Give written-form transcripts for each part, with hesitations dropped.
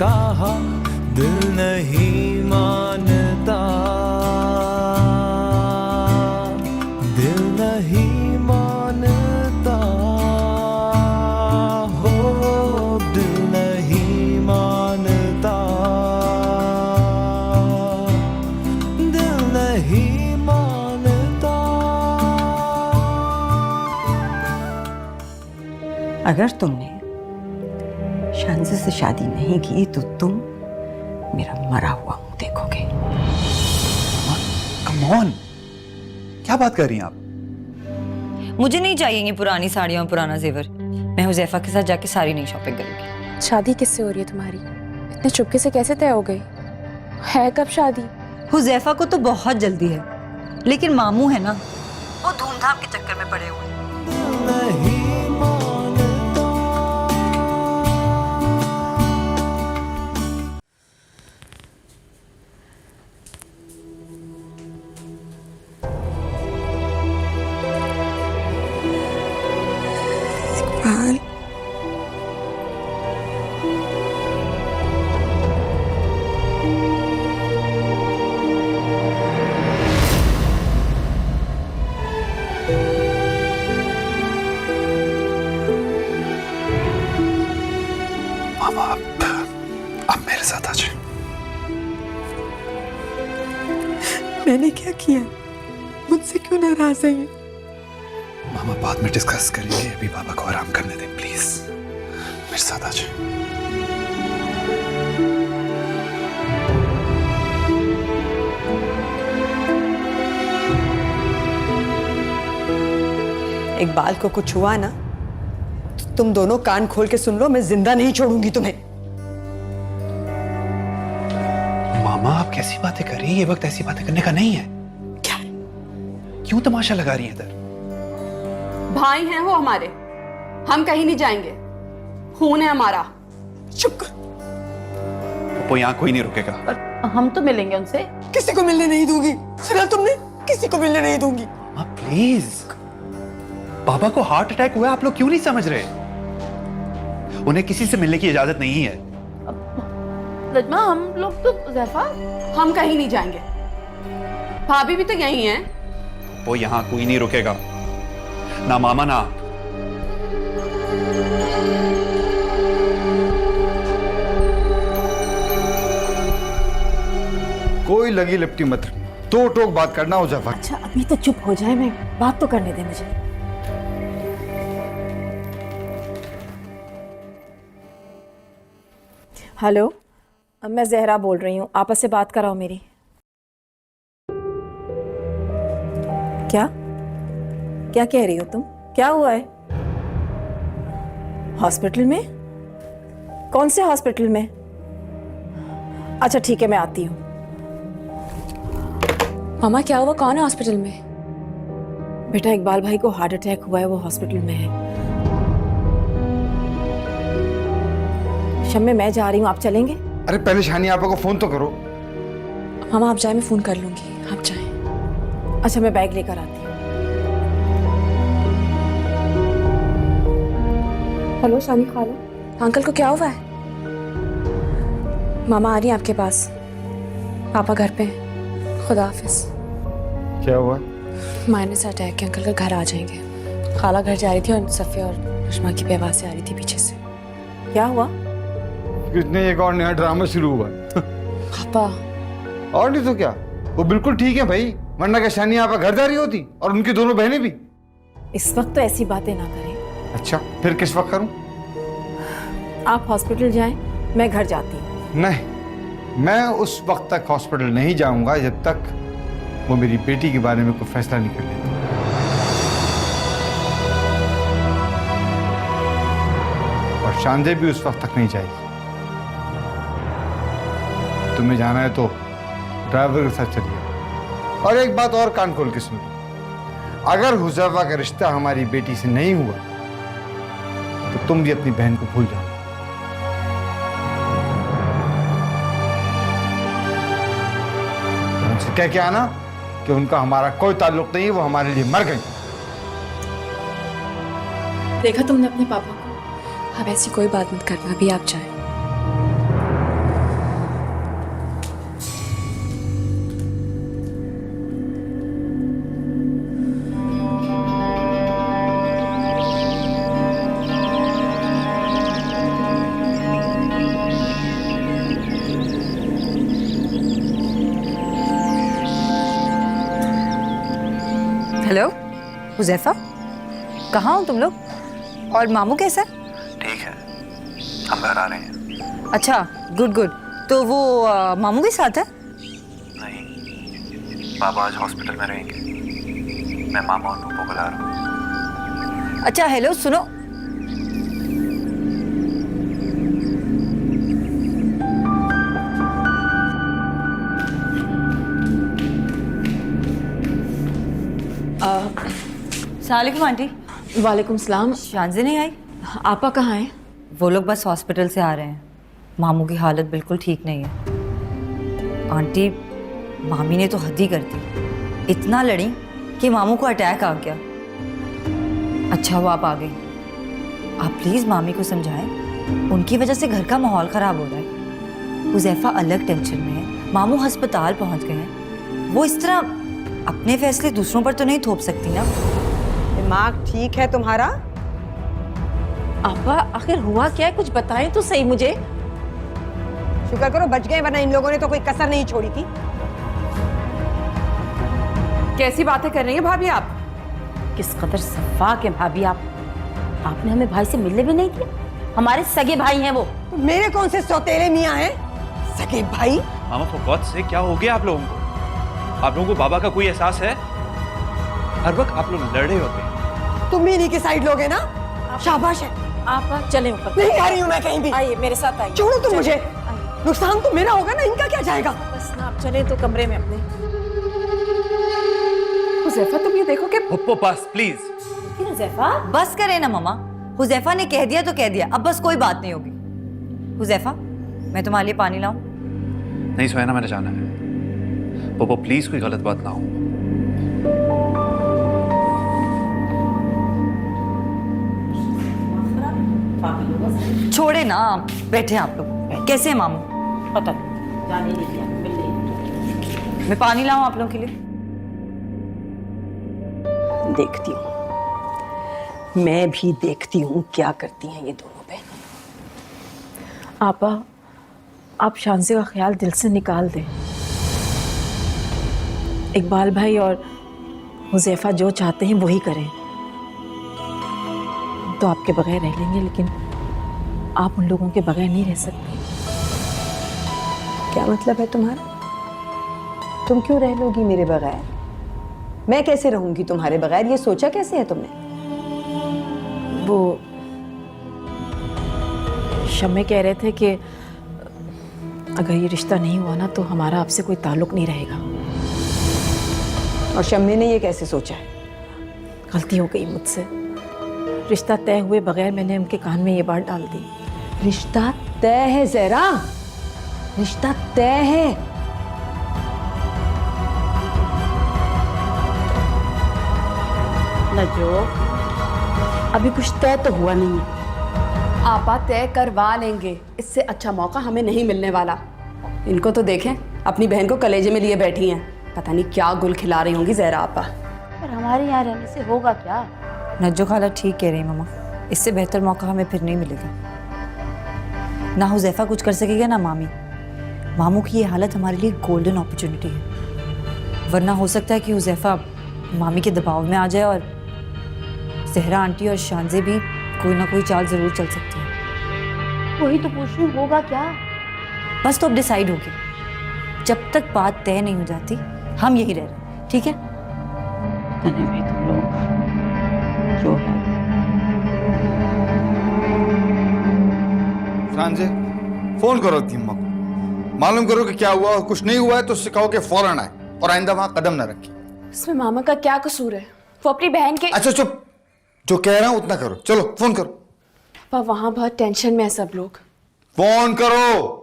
कहा दिल नहीं मानता, दिल नहीं मानता, हो दिल नहीं मानता, दिल नहीं मानता। अगर तुमने शांजा से शादी नहीं की तो तुम मेरा मरा हुआ मुंह देखोगे। कम ऑन, क्या बात कर रही हैं आप? मुझे नहीं चाहिए ये पुरानी साड़ियाँ और पुराना जेवर। मैं हुजैफा के साथ जाके सारी नई शॉपिंग करूंगी। शादी किससे हो रही है तुम्हारी? इतने चुपके से कैसे तय हो गई? है कब शादी? हुजैफा को तो बहुत जल्दी है, लेकिन मामू है ना, वो धूमधाम के चक्कर में पड़े हुए हैं। नहीं मानता। इकबाल, मामा आप मेरे साथ आ जाए। मैंने क्या किया? मुझसे क्यों नाराज है ये? मामा बाद में डिस्कस करेंगे, अभी पापा को आराम करने दें प्लीज। मेरे साथ आ जाए। इकबाल को कुछ हुआ ना तो तुम दोनों कान खोल के सुन लो, मैं जिंदा नहीं छोड़ूंगी तुम्हें। मामा आप कैसी बातें कर रही हैं? ये वक्त ऐसी बातें करने का नहीं है। क्या? क्यों तमाशा लगा रही हैं इधर? भाई हैं वो हमारे, हम कहीं नहीं जाएंगे, खून है हमारा। चुप कर। वो यहाँ कोई नहीं रुकेगा। हम तो मिलेंगे उनसे। किसी को मिलने नहीं दूंगी, सुना तुमने? किसी को मिलने नहीं दूंगी। मामा प्लीज, पापा को हार्ट अटैक हुआ, आप लोग क्यों नहीं समझ रहे? उन्हें किसी से मिलने की इजाजत नहीं है। नजमा हम लोग तो ज़ैफा, हम कहीं नहीं जाएंगे, भाभी भी तो यही हैं। वो यहाँ कोई नहीं रुकेगा, ना मामा ना आप। कोई लगी लिपटी मत, तो टोक बात करना हो जाफर। अच्छा अभी तो चुप हो जाए, मैं बात तो करने दे मुझे। हेलो, मैं जहरा बोल रही हूँ, आपस से बात कराओ मेरी। क्या क्या कह रही हो तुम? क्या हुआ है? हॉस्पिटल में? कौन से हॉस्पिटल में? अच्छा ठीक है, मैं आती हूँ। मामा क्या हुआ? कौन है हॉस्पिटल में? बेटा इकबाल भाई को हार्ट अटैक हुआ है, वो हॉस्पिटल में है। शम्मे मैं जा रही हूँ, आप चलेंगे? अरे पहले शानी आपा को फोन तो करो। मामा आप जाए, मैं फोन कर लूंगी, आप जाए। अच्छा मैं बैग लेकर आती हूँ। हेलो शानी खाला, अंकल को क्या हुआ है? मामा आ रही है आपके पास, पापा घर पे हैं। खुदा हाफिज। क्या हुआ? माइनस अटैक है, अंकल का घर आ जाएंगे। खाला घर जा रही थी और सफ़िया और रश्मा की भी आवाज़ से आ रही थी पीछे से। क्या हुआ? किसने एक और नया ड्रामा शुरू हुआ? पापा और नहीं तो क्या, वो बिल्कुल ठीक है भाई, वरना क्या शानी आपा घर जा रही होती और उनकी दोनों बहनें भी? इस वक्त तो ऐसी बातें ना करें। अच्छा फिर किस वक्त करूं? आप हॉस्पिटल जाएं, मैं घर जाती हूँ। नहीं, मैं उस वक्त तक हॉस्पिटल नहीं जाऊंगा जब तक वो मेरी बेटी के बारे में कोई फैसला नहीं कर लेता। और शांजे भी उस वक्त तक नहीं जाएगी। तुम्हें जाना है तो ड्राइवर के साथ चलिए। और एक बात और कान खोल के सुन, अगर हुजैफा का रिश्ता हमारी बेटी से नहीं हुआ तो तुम भी अपनी बहन को भूल जाओ। उनसे कह के आना कि उनका हमारा कोई ताल्लुक नहीं है, वो हमारे लिए मर गई। देखा तुमने अपने पापा को? अब ऐसी कोई बात मत करना, अभी आप जाएं। हुजैफा, कहाँ हो तुम लोग? और मामू कैसा है? ठीक है, हम घर आ रहे हैं। अच्छा, गुड गुड। तो वो मामू के साथ है? नहीं, बाबा आज हॉस्पिटल में रहेंगे। मैं मामा और पप्पू को ला रहा हूँ। अच्छा, हेलो सुनो। सलाम आंटी। वालेकुम सलाम। शांजी नहीं आई? आपा कहाँ हैं? वो लोग बस हॉस्पिटल से आ रहे हैं। मामू की हालत बिल्कुल ठीक नहीं है। आंटी, मामी ने तो हद ही कर दी। इतना लड़ी कि मामू को अटैक आ गया। अच्छा हुआ आप आ गई। आप प्लीज मामी को समझाएं, उनकी वजह से घर का माहौल खराब हो रहा है। हुजैफा अलग टेंशन में है, मामू अस्पताल पहुंच गए हैं। वो इस तरह अपने फैसले दूसरों पर तो नहीं थोप सकती ना। दिमाग ठीक है तुम्हारा? आपा आखिर हुआ क्या है, कुछ बताएं तो सही मुझे। शुक्र करो बच गए, वरना इन लोगों ने तो कोई कसर नहीं छोड़ी थी। कैसी बातें कर रही हैं भाभी आप? किस कदर सफाक है भाभी आप। आपने हमें भाई से मिलने भी नहीं दिया। हमारे सगे भाई हैं वो। मेरे कौन से सौतेले मियाँ हैं? सगे भाई? मामा फॉर गॉड से क्या हो गया आप लोगों को? आप लोगों को बाबा का कोई एहसास है? हर वक्त आप लोग लड़े होते हैं। तुम भी इन्हीं के साइड लोगे ना? शाबाश है। आपा चले ऊपर। नहीं आ रही हूँ मैं कहीं भी। आइए मेरे साथ आइए। छोड़ो तुम मुझे। नुकसान तो मेरा होगा ना, इनका क्या जाएगा? बस ना आप चले तो कमरे में अपने। हुजैफा तुम ये देखो कि पप्पू बस प्लीज। हुजैफा, बस करे ना मामा। हुजैफा ने कह दिया तो कह दिया, अब बस कोई बात नहीं होगी। हुजैफा, मैं तुम्हारे लिए पानी लाऊं? नहीं सुहाना, मैंने जाना है। पप्पू प्लीज कोई गलत बात ना हो। छोड़े ना, बैठे आप लोग। कैसे हैं मामू? पता नहीं, जाने नहीं दिया, मिल नहीं। मैं पानी लाऊं आप लोगों के लिए? देखती हूँ, मैं भी देखती हूँ क्या करती हैं ये दोनों बहन। आपा आप शांसी का ख्याल दिल से निकाल दें। इकबाल भाई और हुजैफा जो चाहते हैं वही करें। तो आपके बगैर रह लेंगे, लेकिन आप उन लोगों के बगैर नहीं रह सकते। क्या मतलब है तुम्हारा? तुम क्यों रह लोगी मेरे बगैर? मैं कैसे रहूंगी तुम्हारे बगैर? ये सोचा कैसे है तुमने? वो शम्मे कह रहे थे कि अगर ये रिश्ता नहीं हुआ ना तो हमारा आपसे कोई ताल्लुक नहीं रहेगा। और शम्मे ने ये कैसे सोचा है? गलती हो गई मुझसे। रिश्ता तय हुए बगैर मैंने उनके कान में ये बात डाल दी। रिश्ता तय है ज़हरा, रिश्ता तय है। नजो, अभी कुछ तय तो हुआ नहीं है। आपा तय करवा लेंगे, इससे अच्छा मौका हमें नहीं मिलने वाला। इनको तो देखें, अपनी बहन को कलेजे में लिए बैठी हैं। पता नहीं क्या गुल खिला रही होंगी ज़हरा आपा। पर हमारे यहाँ रहने से होगा क्या? नज्जो खाला ठीक कह रही है मामा, इससे बेहतर मौका हमें फिर नहीं मिलेगा। ना हुजैफा कुछ कर सकेगा ना मामी। मामू की ये हालत हमारे लिए गोल्डन अपॉर्चुनिटी है, वरना हो सकता है कि हुजैफा मामी के दबाव में आ जाए और ज़हरा आंटी और शांजे भी कोई ना कोई चाल जरूर चल सकती है। वही तो पूछ रही हूँ, होगा क्या? बस तो अब डिसाइड हो गया, जब तक बात तय नहीं हो जाती हम यही रह रहे हैं, ठीक है? तने भी तुम लोग जो है। सांझे फोन करो अम्मा को, मालूम करो कि क्या हुआ, और कुछ नहीं हुआ है तो उससे कहो कि फौरन आए और आइंदा वहां कदम न रखे। इसमें मामा का क्या कसूर है? वो अपनी बहन के। अच्छा चुप, जो कह रहा हूं उतना करो। चलो फोन करो। पर वहां बहुत टेंशन में है सब लोग। फोन करो।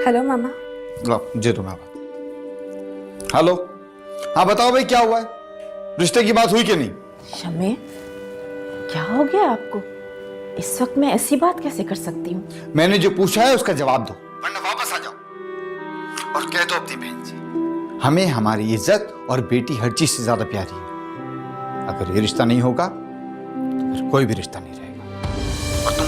हेलो मामा। लो मुझे दो बात। हेलो, हाँ बताओ भाई क्या हुआ है? रिश्ते की बात हुई कि नहीं? शम्मे क्या हो गया आपको? इस वक्त मैं ऐसी बात कैसे कर सकती हूँ? मैंने जो पूछा है उसका जवाब दो, वरना वापस आ जाओ और कह दो अपनी बहन से हमें हमारी इज्जत और बेटी हर चीज से ज्यादा प्यारी है। अगर ये रिश्ता नहीं होगा तो फिर कोई भी रिश्ता नहीं रहेगा। और तुम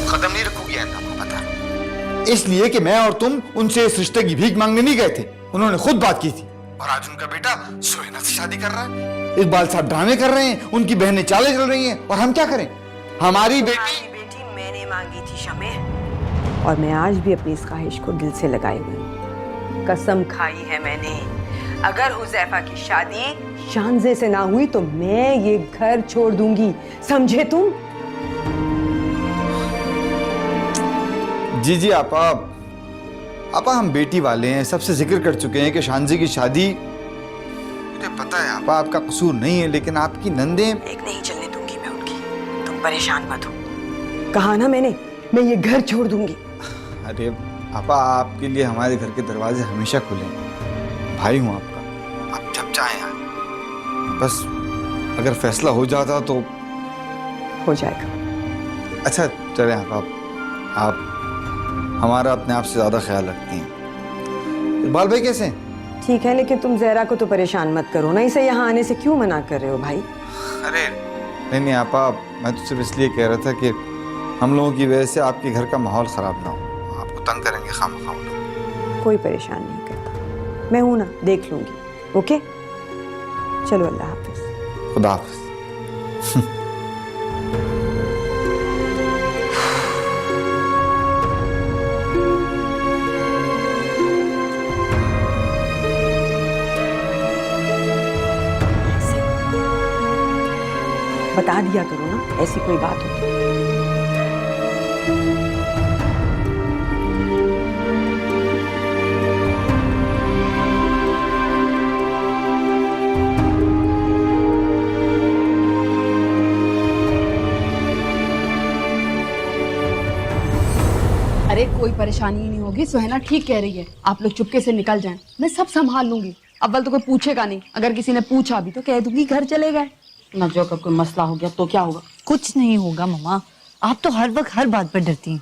इसलिए कि मैं और तुम उनसे इस रिश्ते की भीख मांगने नहीं गए थे, उन्होंने खुद बात की थी। और आज उनका बेटा सुहेना से शादी कर रहा है। इकबाल साहब ड्रामे कर रहे हैं, उनकी बहनें चालें चल रही हैं, और हम क्या करें? हमारी बेटी मैंने मांगी थी शमे, और मैं आज भी अपनी इस ख्वाहिश को दिल से लगाए हुए हूँ। कसम खाई है मैंने, अगर हुजैफा की शादी शानजे से ना हुई तो मैं ये घर छोड़ दूंगी, समझे तुम? जी आपा हम बेटी वाले हैं, सबसे जिक्र कर चुके हैं कि शानजी की शादी, मुझे पता है आपा आपका कसूर नहीं है, लेकिन आपकी नंदे एक नहीं चलने दूंगी मैं उनकी, तुम परेशान मत हो। कहा ना मैंने, मैं ये घर छोड़ दूंगी। अरे आपा, आपके लिए हमारे घर के दरवाजे हमेशा खुले हैं, भाई हूँ आपका, आप जब चाहें आए। बस अगर फैसला हो जाता तो हो जाएगा। अच्छा चले आप हमारा अपने आप से ज्यादा ख्याल रखती हैं। इकबाल भाई कैसे हैं? ठीक है, लेकिन तुम जहरा को तो परेशान मत करो ना, इसे यहाँ आने से क्यों मना कर रहे हो भाई? अरे नहीं आपा, मैं तो सिर्फ इसलिए कह रहा था कि हम लोगों की वजह से आपके घर का माहौल ख़राब ना हो, आपको तंग करेंगे खाम। कोई परेशान नहीं करता, मैं हूं ना, देख लूंगी। ओके चलो, अल्लाह हाफिज। खुदा हाफिज। बता दिया करो ना, ऐसी कोई बात हो तो। अरे कोई परेशानी ही नहीं होगी, सुहेना ठीक कह रही है, आप लोग चुपके से निकल जाएं, मैं सब संभाल लूंगी। अव्वल तो कोई पूछेगा नहीं, अगर किसी ने पूछा भी तो कह दूंगी घर चले गए। न जो कोई मसला हो गया तो क्या होगा? कुछ नहीं होगा मम्मा, आप तो हर वक्त हर बात पर डरती हैं।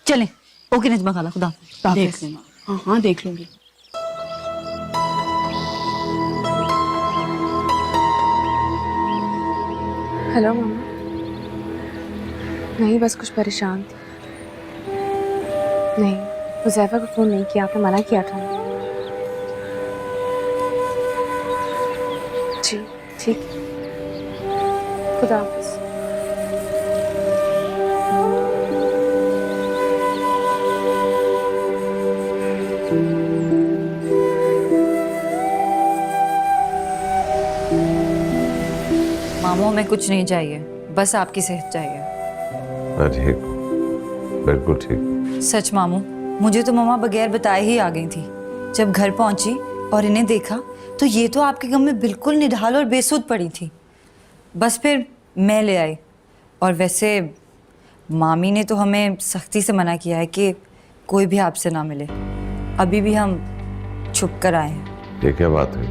चलें। ओके नजमा खाला, खुदा देख लेना। हाँ देख लूंगी। हेलो मम्मा। नहीं, बस कुछ परेशान थी। नहीं, हुज़ैफा को फ़ोन नहीं किया, आपने मना किया था। जी ठीक है, खुदा हाफिज़। मामू हमें कुछ नहीं चाहिए, बस आपकी सेहत चाहिए। ठीक, बिल्कुल ठीक। सच मामू, मुझे तो मम्मा बगैर बताए ही आ गई थी। जब घर पहुंची और इन्हें देखा तो ये तो आपके गम में बिल्कुल निढाल और बेसुध पड़ी थी। बस फिर मैं ले आई। और वैसे मामी ने तो हमें सख्ती से मना किया है कि कोई भी आपसे ना मिले। अभी भी हम छुप कर आए हैं। ये क्या बात है?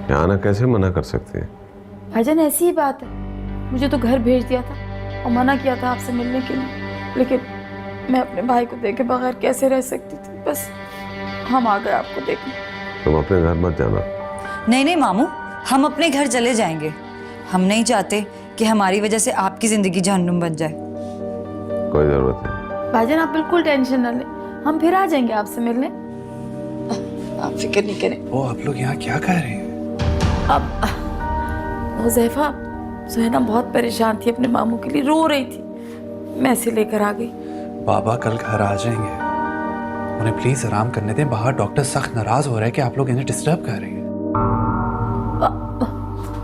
यहाँ आना कैसे मना कर सकते हैं? भाईजान ऐसी ही बात है, मुझे तो घर भेज दिया था और मना किया था आपसे मिलने के लिए, लेकिन मैं अपने भाई को देखे बगैर कैसे रह सकती थी। बस हम आ गए आपको देखने। तुम अपने घर मत जाना। नहीं नहीं मामू, हम अपने घर चले जाएंगे। हम नहीं चाहते कि हमारी वजह से आपकी जिंदगी जहन्नुम बन जाए। कोई जरूरत नहीं। भाईजान आप बिल्कुल टेंशन न लें, हम फिर आ जाएंगे आपसे मिलने, आप फिक्र नहीं करें। वो आप लोग यहाँ क्या कर रहे हैं? अब हुज़ैफा, सुहेना बहुत परेशान थी अपने मामू के लिए, रो रही थी, मैं इसे लेकर आ गई। बाबा कल घर आ जाएंगे, उन्हें प्लीज आराम करने दें। बाहर डॉक्टर सख्त नाराज हो रहा है कि आप लोग इन्हें डिस्टर्ब कर रही हैं।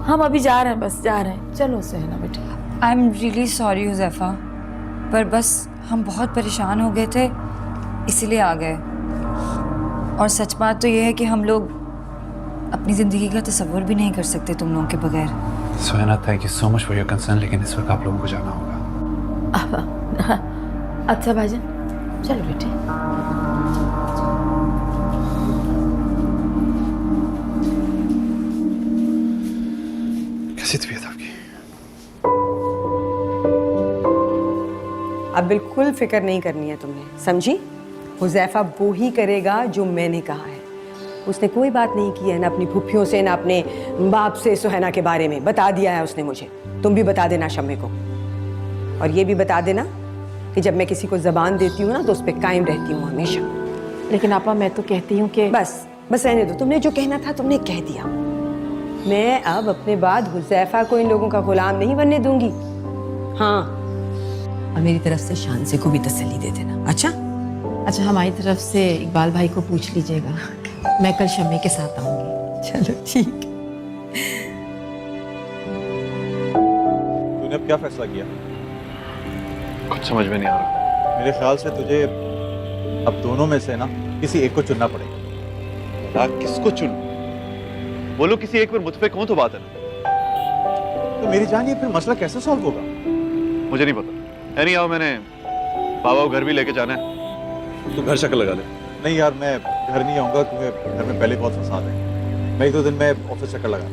हम अभी जा रहे हैं, बस जा रहे हैं। चलो सुहेना बेटे। I am really sorry Huzaifa, पर बस हम बहुत परेशान हो गए थे इसीलिए आ गए। और सच बात तो ये है कि हम लोग अपनी ज़िंदगी का तसव्वुर भी नहीं कर सकते तुम लोगों के बगैर। Suhena, thank you so much for your concern, लेकिन इस वक्त आप लोगों को जाना होगा। अच्छा भाईजान, चलो बेटे। कैसी तबीयत आपकी? अब बिल्कुल फिक्र नहीं करनी है तुमने, समझी? हुज़ैफा वो ही करेगा जो मैंने कहा है। उसने कोई बात नहीं की है, ना अपनी फुफ्फियों से, ना अपने बाप से सुहेना के बारे में। बता दिया है उसने मुझे। तुम भी बता देना शम्मे को, और ये भी बता देना कि जब मैं किसी को जबान देती हूँ ना तो उस पर कायम रहती हूँ हमेशा। लेकिन आपा मैं तो कहती हूँ कि बस बस रहने दो, तुमने जो कहना था तुमने कह दिया। मैं अब अपने बाद हुज़ैफा को इन लोगों का गुलाम नहीं बनने दूंगी। हाँ, और मेरी तरफ से शानज़े को भी तसल्ली दे देना। अच्छा अच्छा, हमारी तरफ से इकबाल भाई को पूछ लीजिएगा, मैं कल शम्मे के साथ आऊंगी। चलो ठीक। तूने अब क्या फैसला किया? कुछ समझ में नहीं आ रहा। मेरे ख्याल से तुझे अब दोनों में से ना किसी एक को चुनना पड़ेगा। किसको चुनूं? बोलो किसी एक पर मुतफिक हूं तो बात है ना। तो मेरी जान, ये फिर मसला कैसे सॉल्व होगा? मुझे नहीं पता। यानी आओ, मैंने बाबा को घर भी लेके जाना है। तू घर शक्ल लगा ले। नहीं यार, मैं घर नहीं आऊंगा क्योंकि घर में पहले बहुत फसाद है। मैं 1-2 दिन में ऑफिस चक्कर लगा।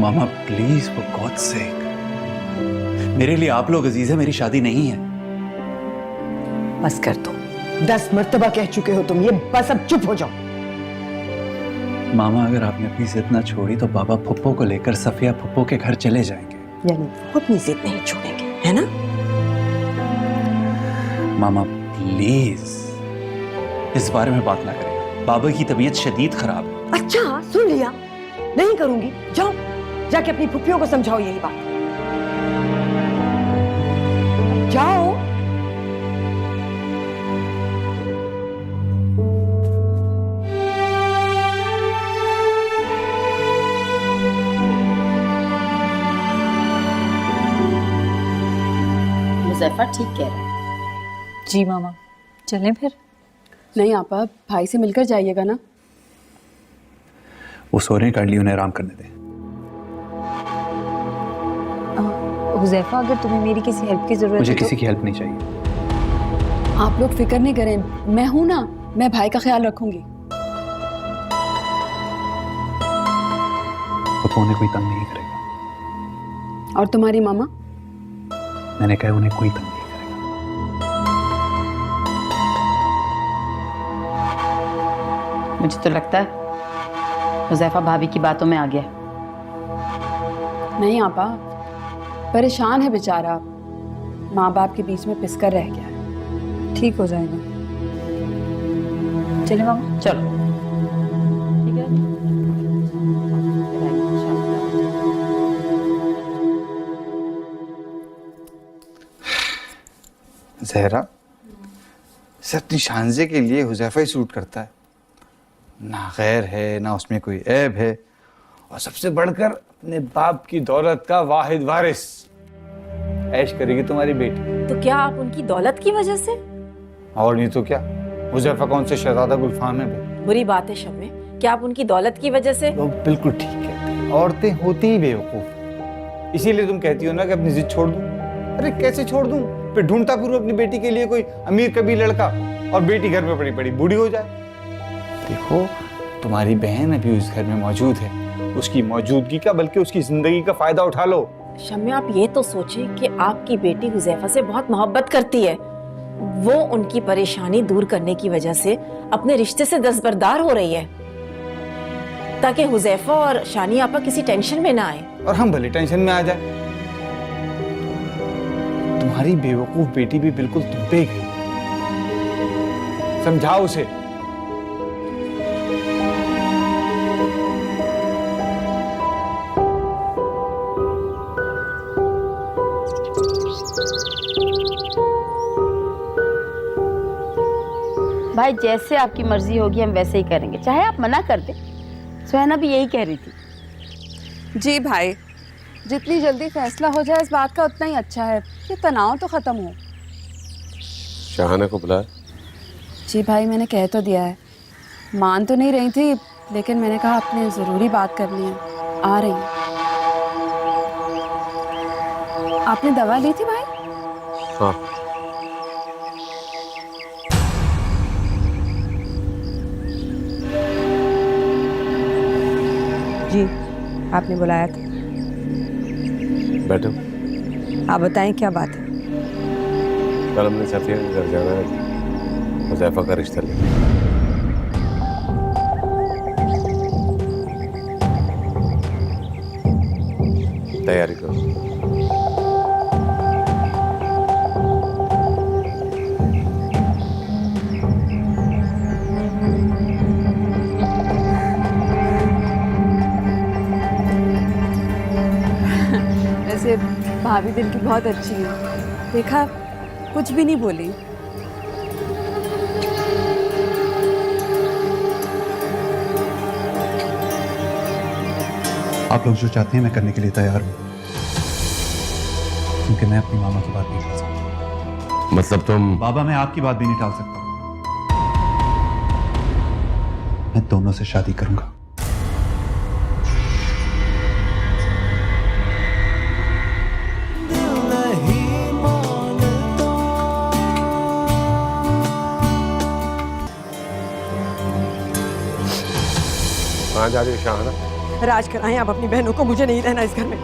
मामा प्लीज, फॉर गॉड सेक, मेरे लिए आप लोग अजीज है, मेरी शादी नहीं है। बस कर दो, 10 मर्तबा कह चुके हो तुम ये, बस अब चुप हो जाओ। मामा, अगर आपने अपनी जिद ना छोड़ी तो बाबा फुप्पो को लेकर सफिया फुप्पो के घर चले जाएंगे। यानी वो अपनी जिद नहीं छोड़ेंगे, है ना? मामा प्लीज, इस बारे में बात ना करें। बाबा की तबीयत शदीद खराब है। अच्छा, सुन लिया, नहीं करूंगी। जाओ, जाके अपनी फुप्पियों को समझाओ यही बात। जाओ। हुज़ैफा ठीक कह रहा है। जी मामा, चलें फिर? नहीं आपा, भाई से मिलकर जाइएगा ना। वो सो रहे हैं, कर ली, उन्हें आराम करने दें। हुज़ैफा, अगर तुम्हें मेरी किसी हेल्प की ज़रूरत मुझे है किसी की हेल्प नहीं चाहिए। आप लोग फिक्र नहीं करें, मैं हूं ना, मैं भाई का ख्याल रखूंगी। पप्पू उन्हें कोई तंग नहीं करेगा। और तुम्हारी मामा? मैंने कहा उन्हें कोई तंग नहीं करेगा। मुझे तो लगता है हुज़ैफा भाभी की बातों में आ गया। नहीं आपा, परेशान है बेचारा, माँ बाप के बीच में पिसकर रह गया है। ठीक हो जाएगा। चले मामा, चलो ठीक है। ज़हरा, इसे अपनी शानजे के लिए हुज़ैफा ही सूट करता है। ना गैर है, ना उसमें कोई ऐब है, और सबसे बढ़कर अपने बाप की दौलत का वाहिद वारिस। ऐश करेगी तुम्हारी बेटी। तो क्या आप उनकी दौलत की वजह से? और नहीं तो क्या, हुज़ैफा कौन से शहजादा गुलफाम है भाई। बुरी बात है शम्मे, क्या आप उनकी दौलत की वजह से? लोग बिल्कुल ठीक कहते हैं, औरतें होती ही बेवकूफ। इसीलिए तुम कहती हो ना कि अपनी जिद छोड़ दूं। अरे कैसे छोड़ दूं? फिर ढूंढता फिरूं अपनी बेटी के लिए कोई अमीर कबीर लड़का, और बेटी घर में पड़ी पड़ी बूढ़ी हो जाए। देखो, तुम्हारी बहन अभी उस घर में मौजूद है, उसकी मौजूदगी का बल्कि उसकी जिंदगी का फायदा उठा लो। शम्मे, आप ये तो सोचें कि आपकी बेटी हुज़ैफा से बहुत मोहब्बत करती है। वो उनकी परेशानी दूर करने की वजह से अपने रिश्ते से दस्तबरदार हो रही है, ताकि हुज़ैफा और शानी आपा किसी टेंशन में ना आए। और हम भले टेंशन में आ जाए। तुम्हारी बेवकूफ बेटी भी बिल्कुल तुम पे गई। समझाओ उसे। भाई जैसे आपकी मर्जी होगी हम वैसे ही करेंगे, चाहे आप मना कर दें। सुहैना भी यही कह रही थी। जी भाई, जितनी जल्दी फैसला हो जाए इस बात का उतना ही अच्छा है, ये तनाव तो खत्म हो। शाहाना को बुला। जी भाई, मैंने कह तो दिया है। मान तो नहीं रही थी, लेकिन मैंने कहा अपने ज़रूरी बात करनी है, आ रही है। आपने दवा ली थी भाई? हाँ, जी, आपने बुलाया था। बैठो। आप बताएं क्या बात है? कल हमने सफिया के घर जाना है, हुज़ैफा का रिश्ता लेने। तैयारी करो। वैसे भाभी दिल की बहुत अच्छी है, देखा कुछ भी नहीं बोली। आप लोग जो चाहते हैं मैं करने के लिए तैयार हूं, क्योंकि मैं अपनी मामा की बात नहीं टाल सकता। मतलब तुम? बाबा, मैं आपकी बात भी नहीं टाल सकता। मैं दोनों से शादी करूंगा। दिल नहीं मानता। कहाँ जा रही हो शाहना? राज कराएं आप अपनी बहनों को, मुझे नहीं रहना इस घर में।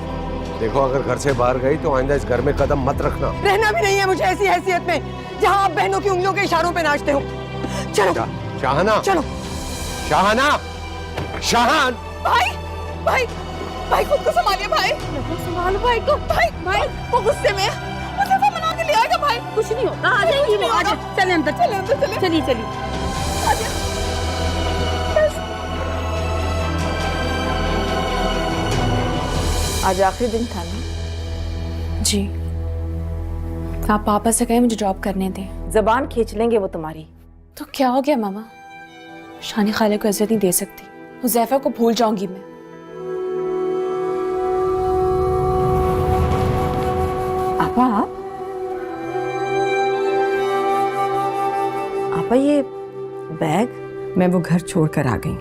देखो, अगर घर से बाहर गई तो आइंदा इस घर में कदम मत रखना। रहना भी नहीं है मुझे ऐसी हैसियत में जहां आप बहनों की उंगलियों के इशारों पे नाचते हो। चलो शाहना, चलो। शाहना, शाहान। भाई भाई भाई खुद को संभालिए भाई, संभालो भाई को। भाई भाई वो गुस्से में मुझे वो मना के ले आएगा भाई। कुछ नहीं होता, आ जाएगी वो। चले अंदर, चले अंदर, चले। चलिए चलिए। आज आखिरी दिन था ना? जी, आप पापा से कहें मुझे ड्रॉप करने दें। जबान खींच लेंगे वो तुम्हारी। तो क्या हो गया मामा? शानी खाले को इज्जत नहीं दे सकती, हुज़ैफा को भूल जाऊंगी मैं। आपा, आपा ये बैग? मैं वो घर छोड़कर आ गई।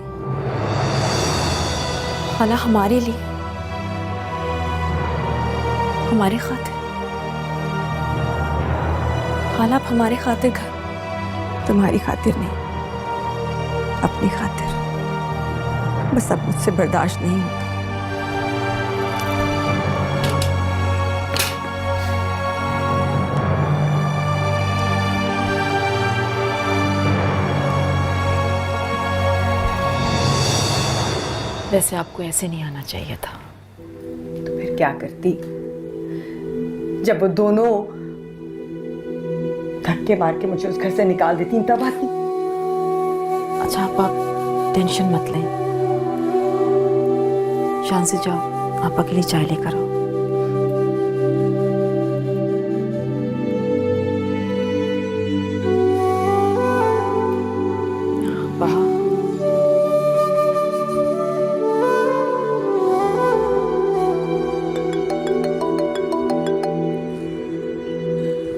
खाला हमारे लिए, हमारी खातिर। खाला आप हमारे खातिर घर। तुम्हारी खातिर नहीं, अपनी खातिर। बस अब मुझसे बर्दाश्त नहीं होता। वैसे आपको ऐसे नहीं आना चाहिए था। तो फिर क्या करती जब वो दोनों धक्के मार के मुझे उस घर से निकाल देती, तब आती। अच्छा आप टेंशन मत लें, शान से जाओ, आपा के लिए चाय लेकर आओ।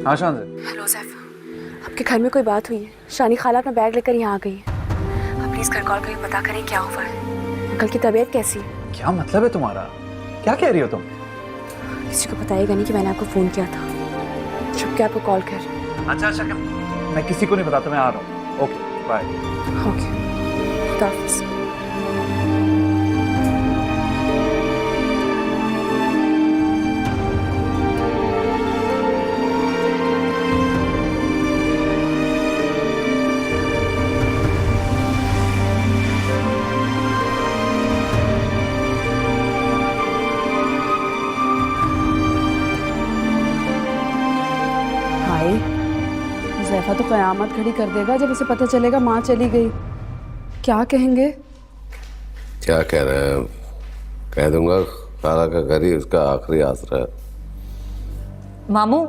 हाँ शान। हेलो ज़ैफ़ा, आपके घर में कोई बात हुई है? शानी खाला अपना बैग लेकर यहाँ आ गई है। आप प्लीज़ घर कॉल करके पता करें क्या हुआ है। अंकल की तबीयत कैसी है? क्या मतलब है तुम्हारा? क्या कह रही हो तुम? किसी को बताइएगा नहीं कि मैंने आपको फ़ोन किया था। छुप के आपको कॉल कर। अच्छा, मैं किसी को नहीं बताता, मैं आ रहा हूँ। Okay bye. ओके, खुदा हाफ़िज़। ज़ैफ़ा तो क़यामत खड़ी कर देगा जब उसे पता चलेगा माँ चली गई। क्या कहेंगे? क्या कह रहे हैं? कह दूंगा खाला का घर ही उसका आखिरी आसरा है। मामू,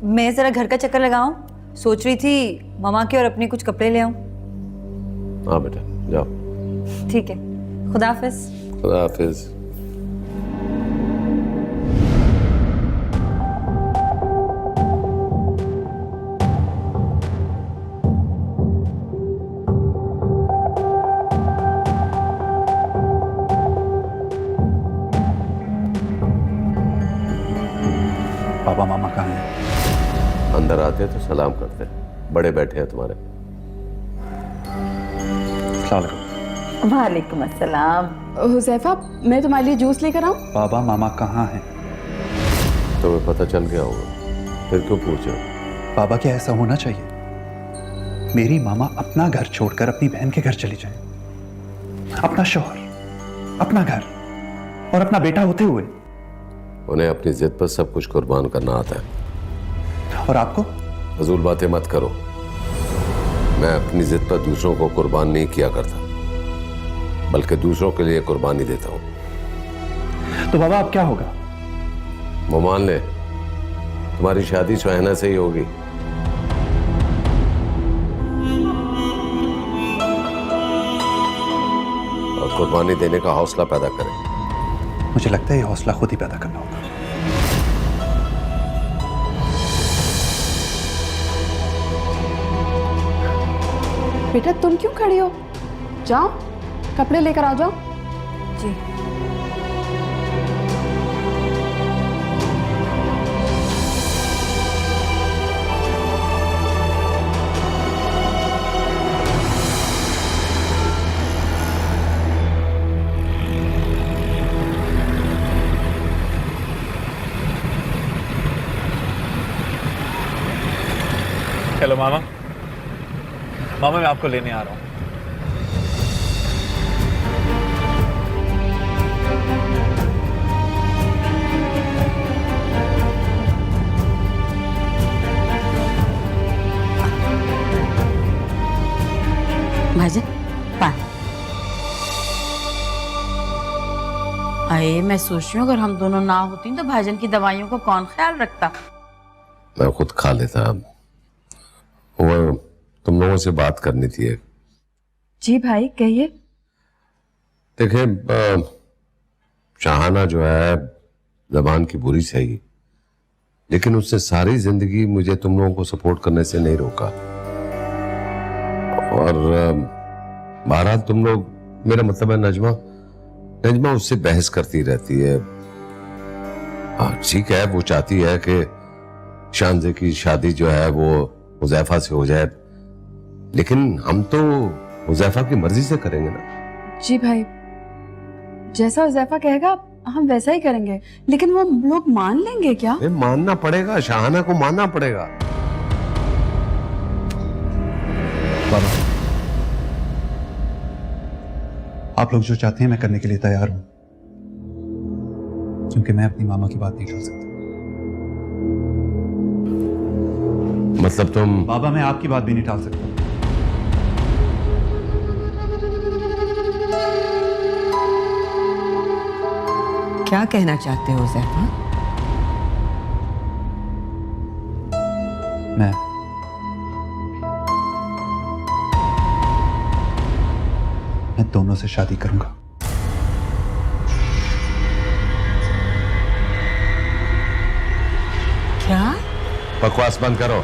मैं जरा घर का चक्कर लगाऊं, सोच रही थी मामा के और अपने कुछ कपड़े ले आऊं। हाँ बेटा, जाओ। ठीक है, खुदा हाफिज। खुदा हाफिज। पापा मामा कहाँ हैं? अंदर आते तो सलाम करते, बड़े बैठे हैं तुम्हारे। वालेकुम अस्सलाम। हुज़ैफा, मैं तुम्हारे लिए जूस लेकर आऊं? बाबा मामा कहाँ हैं? तुम्हें पता चल गया होगा, फिर क्यों पूछ रहे हो? बाबा, क्या ऐसा होना चाहिए? मेरी मामा अपना घर छोड़कर अपनी बहन के घर चली जाए, अपना शौहर, अपना घर और अपना बेटा होते हुए। उन्हें अपनी जिद पर सब कुछ कुर्बान करना आता है। और आपको? फजूल बातें मत करो। मैं अपनी जिद पर दूसरों को कुर्बान नहीं किया करता, बल्कि दूसरों के लिए कुर्बानी देता हूं। तो बाबा अब क्या होगा? वो मान ले, तुम्हारी शादी सुहाना से ही होगी। और कुर्बानी देने का हौसला पैदा करें। मुझे लगता है ये हौसला खुद ही पैदा करना होगा। बेटा तुम क्यों खड़ी हो? जाओ कपड़े लेकर आ जाओ। जी। हेलो मामा। मामा मैं आपको लेने आ रहा हूँ। भाईजान पानी। अरे मैं सोच रही हूँ अगर हम दोनों ना होती तो भाईजान की दवाइयों का कौन ख्याल रखता। मैं खुद खा लेता। वो तुम लोगों से बात करनी थी एक। जी भाई कहिए। देखे, शाहाना जो है जबान की बुरी सही, लेकिन उसने सारी जिंदगी मुझे तुम लोगों को सपोर्ट करने से नहीं रोका। और बहरहाल तुम लोग, मेरा मतलब है नजमा उससे बहस करती रहती है। हाँ ठीक है, वो चाहती है कि शानजे की शादी जो है वो हुजैफा से हो जाए, लेकिन हम तो हुजैफा की मर्जी से करेंगे ना। जी भाई जैसा हुजैफा कहेगा हम वैसा ही करेंगे, लेकिन वो लोग मान लेंगे क्या? मानना पड़ेगा, शाहाना को मानना पड़ेगा। बाबा आप लोग जो चाहते हैं मैं करने के लिए तैयार हूं, क्योंकि मैं अपनी मामा की बात नहीं टाल सकता। मतलब तुम? बाबा मैं आपकी बात भी नहीं टाल सकता। क्या कहना चाहते हो हुजैफा? मैं दोनों से शादी करूंगा। क्या? बकवास बंद करो,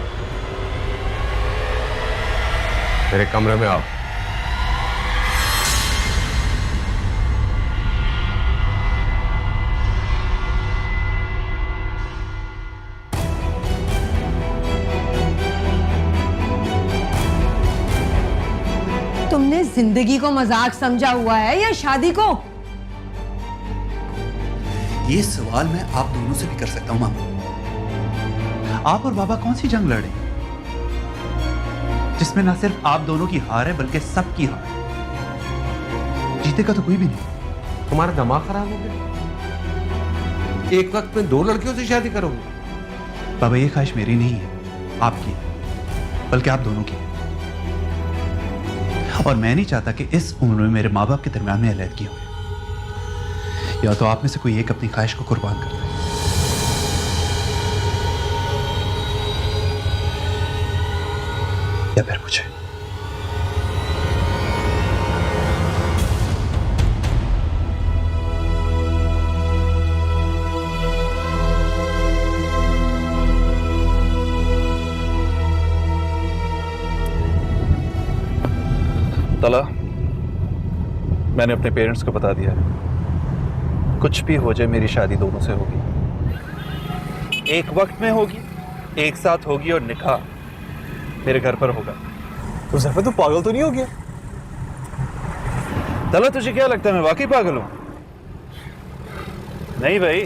मेरे कमरे में आओ। तुमने जिंदगी को मजाक समझा हुआ है या शादी को? ये सवाल मैं आप दोनों से भी कर सकता हूं मामा। आप और बाबा कौन सी जंग लड़े जिसमें ना सिर्फ आप दोनों की हार है बल्कि सबकी हार है? जीतेगा तो कोई भी नहीं। तुम्हारा दिमाग खराब हो गया? एक वक्त में 2 लड़कियों से शादी करोगे? बाबा ये ख्वाहिश मेरी नहीं है, आपकी है, बल्कि आप दोनों की है। और मैं नहीं चाहता कि इस उम्र में मेरे माँ बाप के दरमियान में अलहदगी हो। या तो आप में से कोई एक अपनी ख्वाहिश को कुर्बान कर दे, या फिर मुझे। तला, मैंने अपने पेरेंट्स को बता दिया है, कुछ भी हो जाए मेरी शादी दोनों से होगी, एक वक्त में होगी, एक साथ होगी और निकाह मेरे घर पर होगा। तो ज़फ़र तू पागल तो नहीं हो गया? तला तुझे क्या लगता है मैं वाकई पागल हूं? नहीं भाई,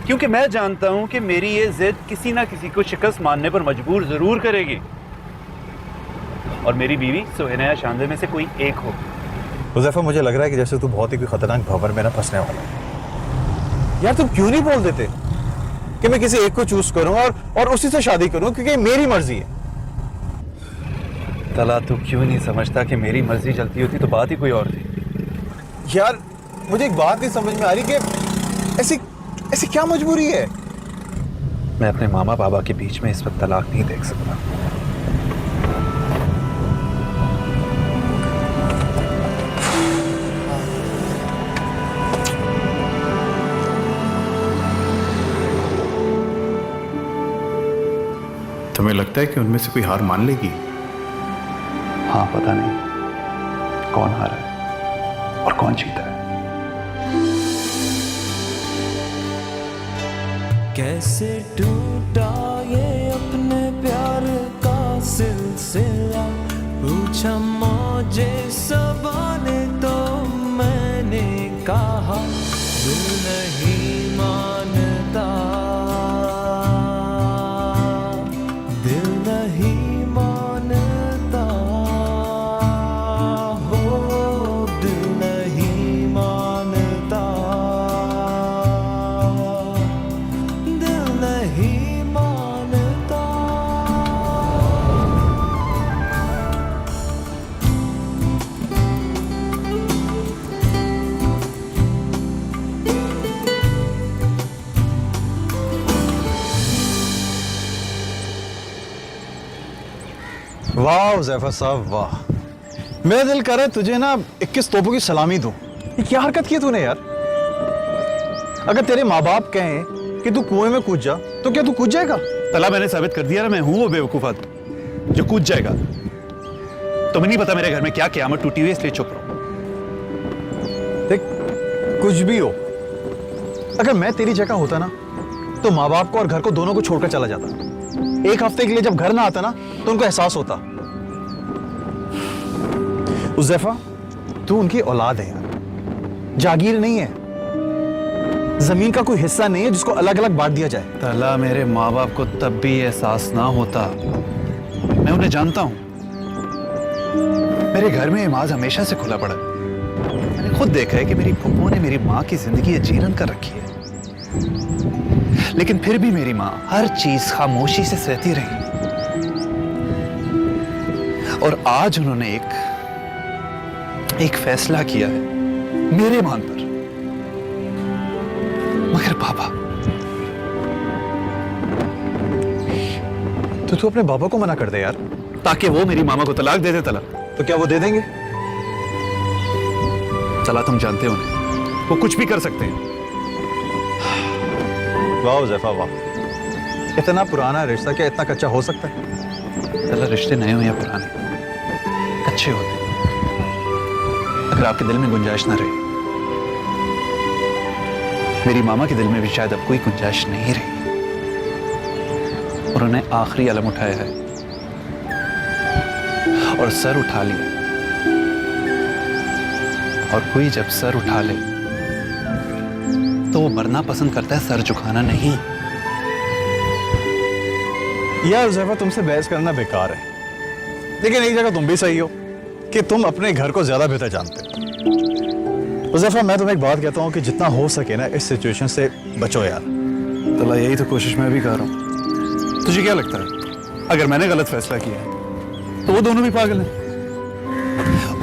क्योंकि मैं जानता हूं कि मेरी ये जिद किसी ना किसी को शिकस्त मानने पर मजबूर जरूर करेगी, और मेरी बीवी सुहैना या शानजे में से कोई एक होगी। हुज़ैफा मुझे लग रहा है कि जैसे तू बहुत ही कोई खतरनाक भंवर में ना फंसने वाला है। यार तुम क्यों नहीं बोल देते कि मैं किसी एक को चूज करूं और उसी से शादी करूं, क्योंकि मेरी मर्जी है। तला तू क्यों नहीं समझता कि मेरी मर्जी चलती होती तो बात ही कोई और थी। यार मुझे एक बात नहीं समझ में आ रही कि ऐसी क्या मजबूरी है। मैं अपने मामा बाबा के बीच में इस वक्त तलाक नहीं देख सकता। तुम्हें लगता है कि उनमें से कोई हार मान लेगी? हाँ, पता नहीं कौन हारा है और कौन जीता है। कैसे टूटा ये अपने प्यार का सिलसिला, पूछा मुझे सवाने तो मैंने कहा दिल नहीं मानता, दिल नहीं मानता, हो दिल नहीं मानता, दिल नहीं मानता। वाह हुज़ैफा साहब वाह, मेरा दिल कर रहा है तुझे ना 21 तोपों की सलामी दूं। ये क्या हरकत की तूने यार। अगर तेरे माँ बाप कहें कि तू कुएं में कूद जा तो क्या तू कूद जाएगा? तला मैंने साबित कर दिया ना, मैं हूं वो बेवकूफ आदमी जो कूद जाएगा। तुम्हें नहीं पता मेरे घर में क्या क़यामत टूटी हुई है, इसलिए चुप रहो। देख कुछ भी हो, अगर मैं तेरी जगह होता ना तो माँ बाप को और घर को दोनों को छोड़कर चला जाता। एक हफ्ते के लिए जब घर ना आता ना तो उनको एहसास होता। हुज़ैफा तू उनकी औलाद है यार, जागीर नहीं है, जमीन का कोई हिस्सा नहीं है जिसको अलग अलग बांट दिया जाए। तला मेरे माँ बाप को तब भी एहसास ना होता, मैं उन्हें जानता हूं। मेरे घर में इमाज हमेशा से खुला पड़ा है। मैंने खुद देखा है कि मेरी फुप्पो ने मेरी माँ की जिंदगी जीरन कर रखी है, लेकिन फिर भी मेरी माँ हर चीज खामोशी से सहती रही। और आज उन्होंने एक फैसला किया है मेरे मान पर। मगर पापा, तो तू अपने बाबा को मना कर दे यार, ताकि वो मेरी मामा को तलाक दे दे। तला तो क्या वो दे देंगे? चला तुम जानते हो उन्हें, वो कुछ भी कर सकते हैं। वाह हुज़ैफा वाह, इतना पुराना रिश्ता क्या इतना कच्चा हो सकता है? तला रिश्ते नए हो या पुराने, अच्छे होते हैं अगर आपके दिल में गुंजाइश ना रहे। मेरी मामा के दिल में भी शायद अब कोई गुंजाइश नहीं रही, और उन्हें आखिरी अलम उठाया है और सर उठा लिया। और कोई जब सर उठा ले तो वो मरना पसंद करता है, सर झुकाना नहीं। यार हुज़ैफा तुमसे बहस करना बेकार है, लेकिन एक जगह तुम भी सही हो कि तुम अपने घर को ज्यादा बेहतर जानते हो। हुज़ैफा मैं तुम्हें एक बात कहता हूँ कि जितना हो सके ना इस सिचुएशन से बचो यार। तला यही तो कोशिश मैं भी कर रहा हूँ। तुझे क्या लगता है अगर मैंने गलत फैसला किया है तो वो दोनों भी पागल हैं?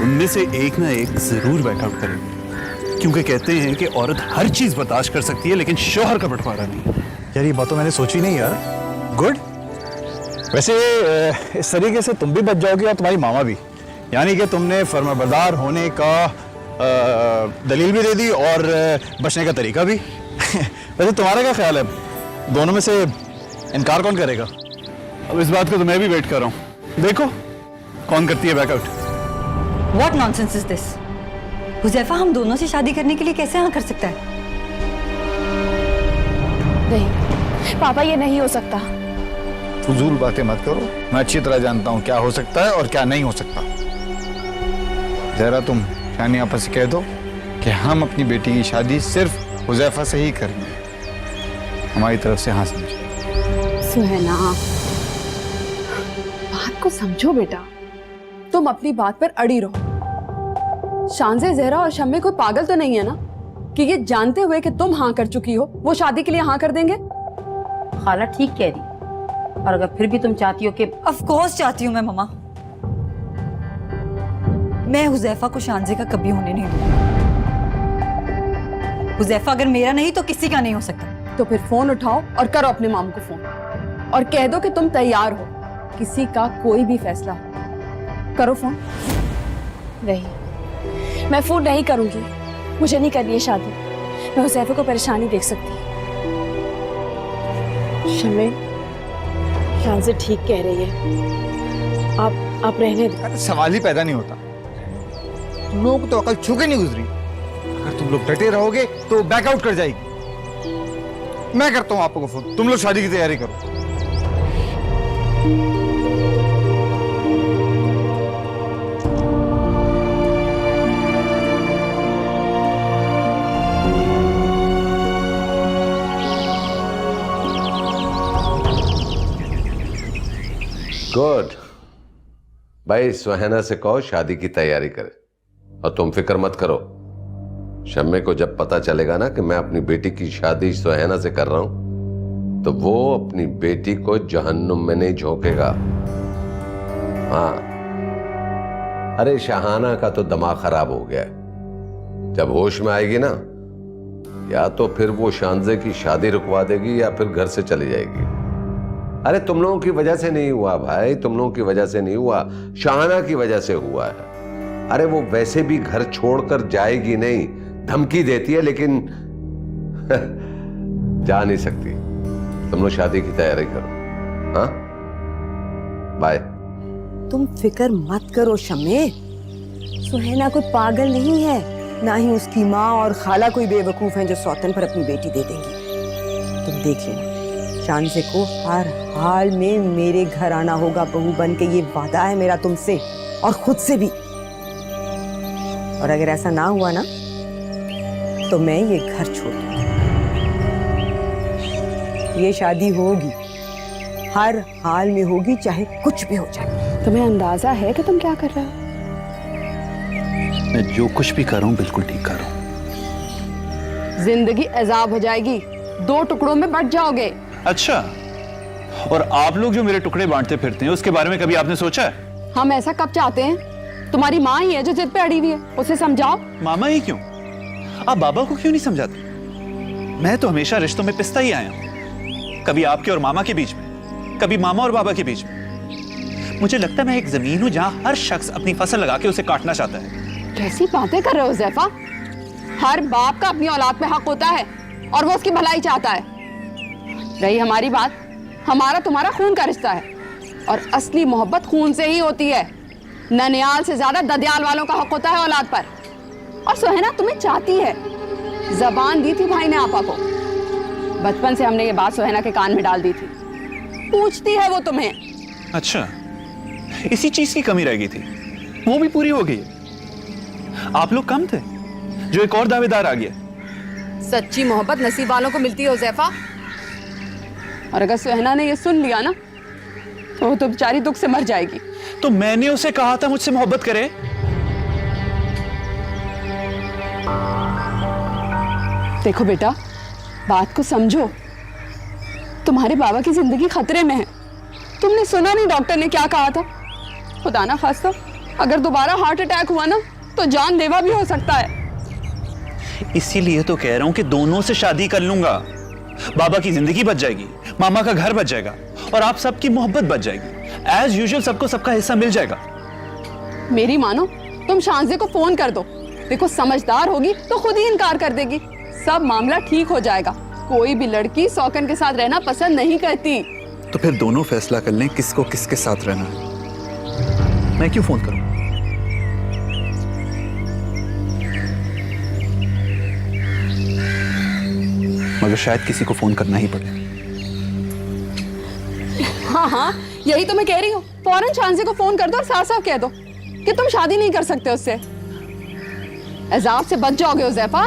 उनमें से एक ना एक जरूर बैकआउट करेंगे, क्योंकि कहते हैं कि औरत हर चीज बर्दाश्त कर सकती है लेकिन शौहर का बंटवारा नहीं। यार ये बात तो मैंने सोची नहीं यार। गुड। वैसे इस तरीके से तुम भी बच जाओगे और तुम्हारी मामा भी, यानी कि तुमने फर्माबरदार होने का दलील भी दे दी और बचने का तरीका भी। वैसे तुम्हारा क्या ख्याल है, दोनों में से इनकार कौन करेगा? अब इस बात को तो मैं भी वेट कर रहा हूँ, देखो कौन करती है back out. What nonsense is this? Huzaifa हम दोनों से शादी करने के लिए कैसे हाँ कर सकता है? नहीं पापा, ये नहीं हो सकता। फजूल बातें मत करो, मैं अच्छी तरह जानता हूँ क्या हो सकता है और क्या नहीं हो सकता। जरा तुम शानी आपस से कह दो कि हम अपनी बेटी की शादी सिर्फ हुज़ैफा से ही करेंगे, हमारी तरफ से हाँ समझे। सुहैना, बात को समझो बेटा, तुम अपनी बात पर अड़ी रहो। शानज़े, ज़हरा और शम्मे कोई पागल तो नहीं है ना? कि ये जानते हुए कि तुम हाँ कर चुकी हो वो शादी के लिए हाँ कर देंगे? खाला ठीक कह रही है। और अगर फिर भी तुम चाहती हो कि ऑफ कोर्स चाहती हूँ मैं मम्मा। मैं हुजैफा को शानजे का कभी होने नहीं दूंगी। हुजैफा अगर मेरा नहीं तो किसी का नहीं हो सकता। तो फिर फोन उठाओ और करो अपने मामू को फोन और कह दो कि तुम तैयार हो, किसी का कोई भी फैसला हो। करो फोन। नहीं, मैं फोन नहीं करूंगी। मुझे नहीं करनी है शादी। मैं हुजैफा को परेशानी देख सकती। शमे, शानज़े ठीक कह रही है। आप रहने दो। अरे सवाल ही पैदा नहीं होता। तुम लोगों को तो अकल छू के नहीं गुजरी। अगर तुम लोग डटे रहोगे तो बैकआउट कर जाएगी। मैं करता हूँ आपको फोन, तुम लोग शादी की तैयारी करो। गुड भाई, सुहाना से कहो शादी की तैयारी करे और तुम फिक्र मत करो। शम्मे को जब पता चलेगा ना कि मैं अपनी बेटी की शादी सुहाना से कर रहा हूं तो वो अपनी बेटी को जहन्नुम में नहीं झोंकेगा। हाँ, अरे शहाना का तो दिमाग खराब हो गया है। जब होश में आएगी ना, या तो फिर वो शानजे की शादी रुकवा देगी या फिर घर से चली जाएगी। अरे तुम लोगों की वजह से नहीं हुआ भाई, तुम लोगों की वजह से नहीं हुआ, शाहाना की वजह से हुआ है। अरे वो वैसे भी घर छोड़कर जाएगी नहीं, धमकी देती है लेकिन जा नहीं सकती। तुम लोग शादी की तैयारी करो। हाँ, बाय। तुम फिक्र मत करो शम्मे, सुहाना कोई पागल नहीं है, ना ही उसकी माँ और खाला कोई बेवकूफ हैं जो सौतन पर अपनी बेटी दे देंगी। तुम देख लेना, शानज़े को हर हाल में मेरे घर आना होगा बहू बन के, ये वादा है मेरा तुमसे और खुद से भी। और अगर ऐसा ना हुआ ना तो मैं ये घर छोड़ दूंगी। ये शादी होगी, हर हाल में होगी, चाहे कुछ भी हो जाए। तुम्हें अंदाजा है कि तुम क्या कर रहे हो? मैं जो कुछ भी कर रहा हूँ बिल्कुल ठीक कर रहा हूँ। जिंदगी अजाब हो जाएगी, दो टुकड़ों में बंट जाओगे। अच्छा, और आप लोग जो मेरे टुकड़े बांटते फिरते हैं उसके बारे में कभी आपने सोचा है? हम ऐसा कब चाहते हैं? तुम्हारी माँ ही है जो जिद पे अड़ी हुई है, उसे समझाओ। मामा ही क्यों? आप बाबा को क्यों नहीं समझाते? मैं तो हमेशा रिश्तों में पिसता ही आया हूं, कभी आपके और मामा के बीच में, कभी मामा और बाबा के बीच में। मुझे लगता है मैं एक जमीन हूं जहां हर शख्स अपनी फसल लगा के उसे काटना चाहता है। कैसी बातें कर रहे हो ज़ैफा? हर बाप का अपनी औलाद पे हक होता है और वो उसकी भलाई चाहता है। रही हमारी बात, हमारा तुम्हारा खून का रिश्ता है और असली मोहब्बत खून से ही होती है। ननियाल से ज्यादा ददियाल वालों का हक होता है औलाद पर। और सुहाना तुम्हें चाहती है, जबान दी थी भाई ने आपा को। बचपन से हमने ये बात सुहाना के कान में डाल दी थी, पूछती है वो तुम्हें। अच्छा, इसी चीज की कमी रह गई थी, वो भी पूरी हो गई है। आप लोग कम थे, जो एक और दावेदार आ गया। सच्ची मोहब्बत नसीब वालों को मिलती है हुज़ैफा। और अगर सुहाना ने ये सुन लिया ना तो वो तो बेचारी दुख से मर जाएगी। तो मैंने उसे कहा था मुझसे मोहब्बत करे। देखो बेटा, बात को समझो, तुम्हारे बाबा की जिंदगी खतरे में है। तुमने सुना नहीं डॉक्टर ने क्या कहा था? खुदा ना खास्ता अगर दोबारा हार्ट अटैक हुआ ना तो जानलेवा भी हो सकता है। इसीलिए तो कह रहा हूं कि दोनों से शादी कर लूंगा। बाबा की जिंदगी बच जाएगी, मामा का घर बच जाएगा और आप सबकी मोहब्बत बच जाएगी। एज यूजुअल सबको सबका हिस्सा मिल जाएगा। मेरी मानो, तुम शानज़े को फोन कर दो। देखो समझदार होगी तो खुद ही इनकार कर देगी, सब मामला ठीक हो जाएगा। कोई भी लड़की सौकन के साथ रहना पसंद नहीं करती। तो फिर दोनों फैसला कर लें किसको किसके साथ रहना है। मैं क्यों फोन करूं? मगर शायद किसी को फोन करना ही पड़े। हाँ हाँ, यही तो मैं कह रही हूँ। फौरन शानज़े को फोन कर दो और साफ साफ कह दो कि तुम शादी नहीं कर सकते उससे। अजाब से बच जाओगे हुज़ैफा।